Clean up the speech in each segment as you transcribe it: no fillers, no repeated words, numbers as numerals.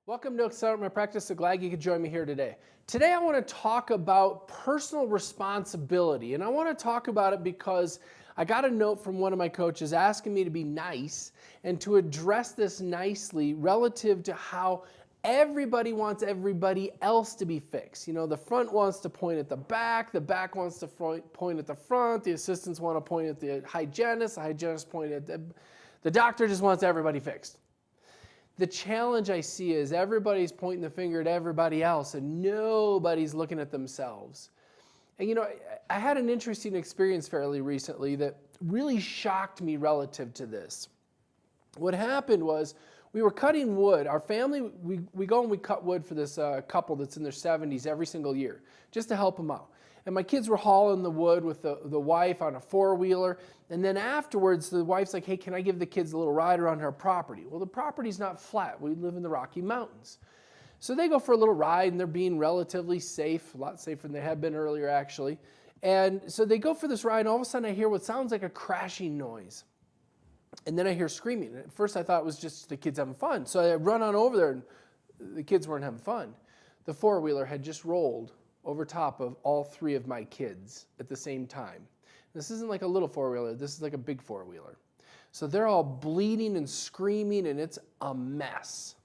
Welcome to Accelerate My Practice. So glad you could join me here today. Today I want to talk about personal responsibility, and I want to talk about it because I got a note from one of my coaches asking me to be nice and to address this nicely relative to how everybody wants everybody else to be fixed. You know, the front wants to point at the back wants to point at the front, the assistants want to point at the hygienist point at the doctor just wants everybody fixed. The challenge I see is everybody's pointing the finger at everybody else and nobody's looking at themselves. And you know, I had an interesting experience fairly recently that really shocked me relative to this. What happened was we were cutting wood. Our family, we go and we cut wood for this couple that's in their 70s every single year just to help them out. And my kids were hauling the wood with the wife on a four-wheeler. And then afterwards, the wife's like, hey, can I give the kids a little ride around our property? Well, the property's not flat. We live in the Rocky Mountains. So they go for a little ride, and they're being relatively safe, a lot safer than they had been earlier, actually. And so they go for this ride, and all of a sudden I hear what sounds like a crashing noise. And then I hear screaming. And at first I thought it was just the kids having fun. So I run on over there, and the kids weren't having fun. The four-wheeler had just rolled over top of all three of my kids at the same time. This isn't like a little four-wheeler, this is like a big four-wheeler. So they're all bleeding and screaming, and it's a mess,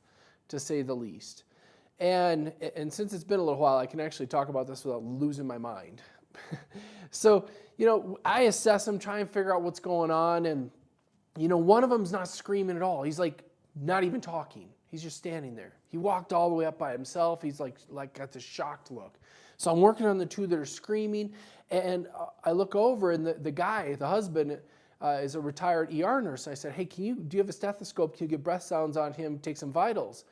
to say the least. And since it's been a little while, I can actually talk about this without losing my mind. So, you know, I assess them, try and figure out what's going on, and, you know, one of them's not screaming at all. He's like not even talking. He's just standing there. He walked all the way up by himself. He's like got this shocked look. So I'm working on the two that are screaming, and I look over, and the guy, the husband, is a retired ER nurse. I said, hey, do you have a stethoscope? Can you get breath sounds on him, take some vitals?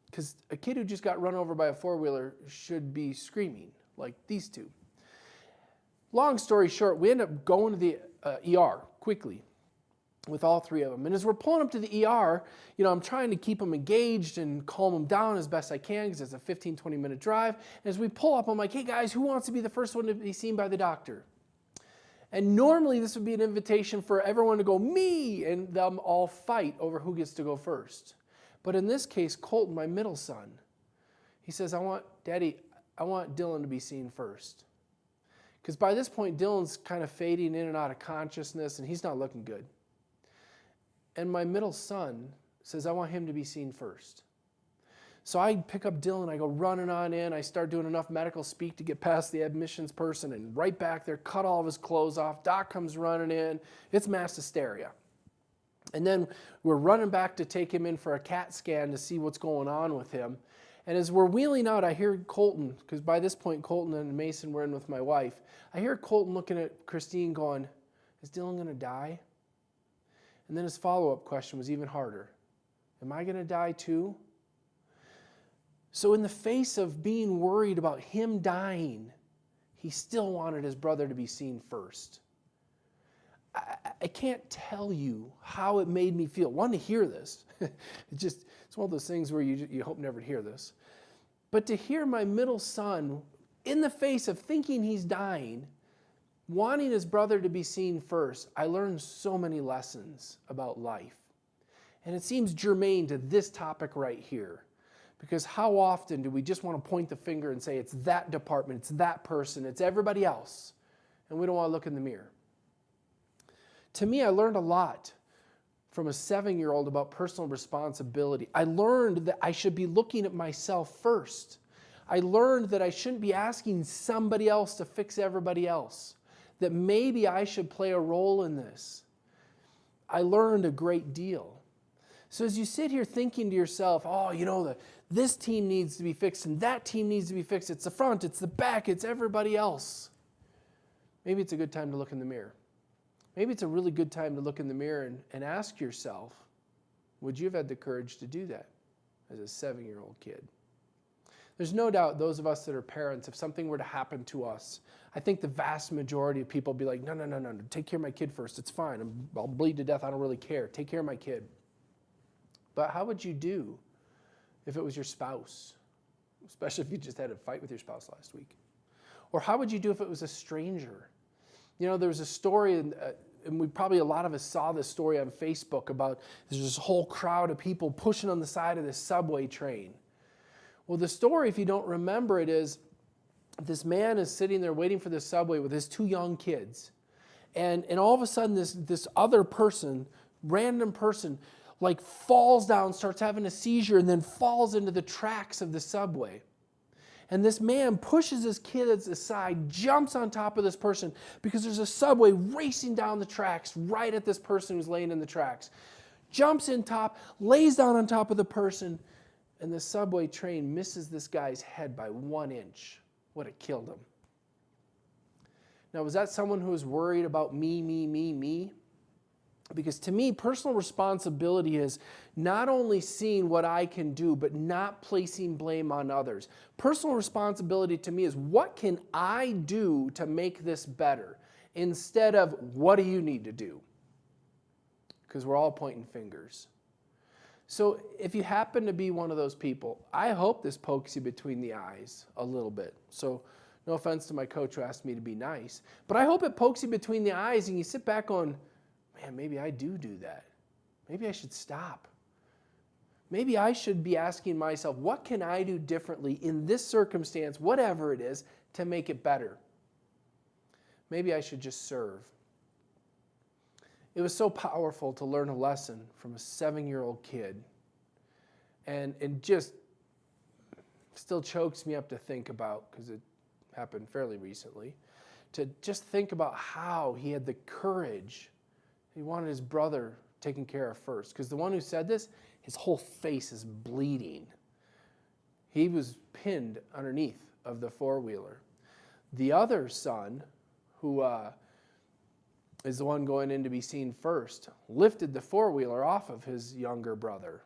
Because a kid who just got run over by a four-wheeler should be screaming like these two. Long story short, we end up going to the ER quickly with all three of them. And as we're pulling up to the ER, you know, I'm trying to keep them engaged and calm them down as best I can because it's a 15, 20-minute drive. And as we pull up, I'm like, hey guys, who wants to be the first one to be seen by the doctor? And normally this would be an invitation for everyone to go, me, and them all fight over who gets to go first. But in this case, Colton, my middle son, he says, Daddy, I want Dylan to be seen first. Because by this point, Dylan's kind of fading in and out of consciousness, and he's not looking good. And my middle son says, I want him to be seen first. So I pick up Dylan, I go running on in, I start doing enough medical speak to get past the admissions person, and right back there, cut all of his clothes off. Doc comes running in. It's mass hysteria. And then we're running back to take him in for a CAT scan to see what's going on with him. And as we're wheeling out, I hear Colton, because by this point, Colton and Mason were in with my wife. I hear Colton looking at Christine going, is Dylan going to die? And then his follow-up question was even harder. Am I going to die too? So in the face of being worried about him dying, he still wanted his brother to be seen first. I can't tell you how it made me feel. One, to hear this. It's one of those things where you hope never to hear this. But to hear my middle son, in the face of thinking he's dying, wanting his brother to be seen first, I learned so many lessons about life. And it seems germane to this topic right here. Because how often do we just want to point the finger and say it's that department, it's that person, it's everybody else, and we don't want to look in the mirror? To me, I learned a lot from a 7-year-old about personal responsibility. I learned that I should be looking at myself first. I learned that I shouldn't be asking somebody else to fix everybody else. That maybe I should play a role in this. I learned a great deal. So as you sit here thinking to yourself, oh, you know, this team needs to be fixed and that team needs to be fixed. It's the front, it's the back, it's everybody else. Maybe it's a good time to look in the mirror. Maybe it's a really good time to look in the mirror and ask yourself, would you have had the courage to do that as a 7-year-old kid? There's no doubt those of us that are parents, if something were to happen to us, I think the vast majority of people would be like, no, take care of my kid first. It's fine. I'll bleed to death. I don't really care. Take care of my kid. But how would you do if it was your spouse, especially if you just had a fight with your spouse last week? Or how would you do if it was a stranger? You know, there was a story, and a lot of us saw this story on Facebook about there's this whole crowd of people pushing on the side of this subway train. Well, the story, if you don't remember it, is this man is sitting there waiting for the subway with his 2 young kids. And all of a sudden, this other person, random person, like falls down, starts having a seizure, and then falls into the tracks of the subway. And this man pushes his kids aside, jumps on top of this person because there's a subway racing down the tracks right at this person who's laying in the tracks. Jumps in top, lays down on top of the person, and the subway train misses this guy's head by 1 inch. Would have killed him. Now, was that someone who was worried about me? Because to me, personal responsibility is not only seeing what I can do, but not placing blame on others. Personal responsibility to me is what can I do to make this better instead of what do you need to do? Because we're all pointing fingers. So if you happen to be one of those people, I hope this pokes you between the eyes a little bit. So no offense to my coach who asked me to be nice, but I hope it pokes you between the eyes and you sit back going, man, maybe I do that. Maybe I should stop. Maybe I should be asking myself, what can I do differently in this circumstance, whatever it is, to make it better? Maybe I should just serve. It was so powerful to learn a lesson from a 7-year-old kid. And it just still chokes me up to think about, because it happened fairly recently, to just think about how he had the courage. He wanted his brother taken care of first. Because the one who said this, his whole face is bleeding. He was pinned underneath of the four-wheeler. The other son, who is the one going in to be seen first, lifted the four-wheeler off of his younger brother.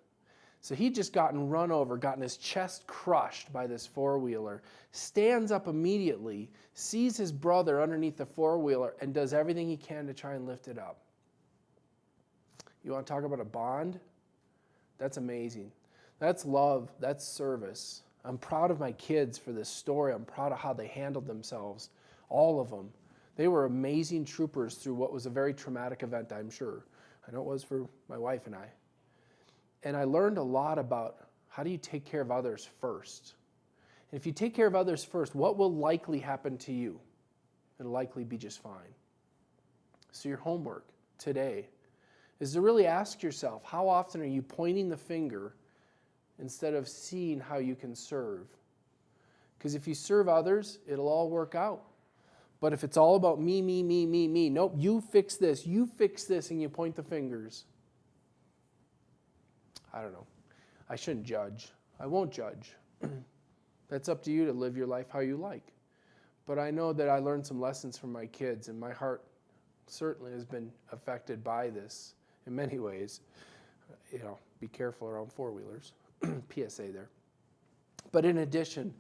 So he'd just gotten run over, gotten his chest crushed by this four-wheeler, stands up immediately, sees his brother underneath the four-wheeler, and does everything he can to try and lift it up. You want to talk about a bond? That's amazing. That's love. That's service. I'm proud of my kids for this story. I'm proud of how they handled themselves, all of them. They were amazing troopers through what was a very traumatic event, I'm sure. I know it was for my wife and I. And I learned a lot about how do you take care of others first. And if you take care of others first, what will likely happen to you? It'll likely be just fine. So your homework today is to really ask yourself, how often are you pointing the finger instead of seeing how you can serve? Because if you serve others, it'll all work out. But if it's all about me, nope, you fix this, and you point the fingers. I don't know. I shouldn't judge. I won't judge. That's up to you to live your life how you like. But I know that I learned some lessons from my kids, and my heart certainly has been affected by this in many ways. You know, be careful around four-wheelers. PSA there. But in addition,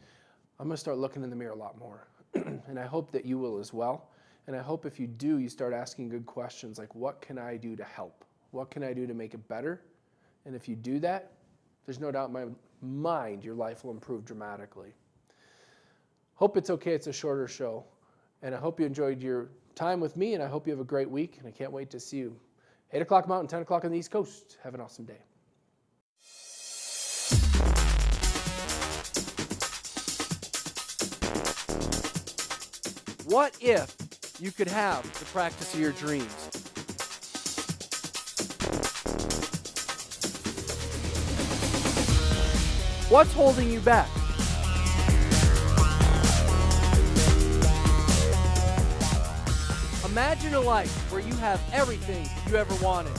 I'm going to start looking in the mirror a lot more. And I hope that you will as well. And I hope if you do, you start asking good questions like, what can I do to help? What can I do to make it better? And if you do that, there's no doubt in my mind your life will improve dramatically. Hope it's okay. It's a shorter show. And I hope you enjoyed your time with me, and I hope you have a great week. And I can't wait to see you 8 o'clock Mountain, 10 o'clock on the East Coast. Have an awesome day. What if you could have the practice of your dreams? What's holding you back? Imagine a life where you have everything you ever wanted.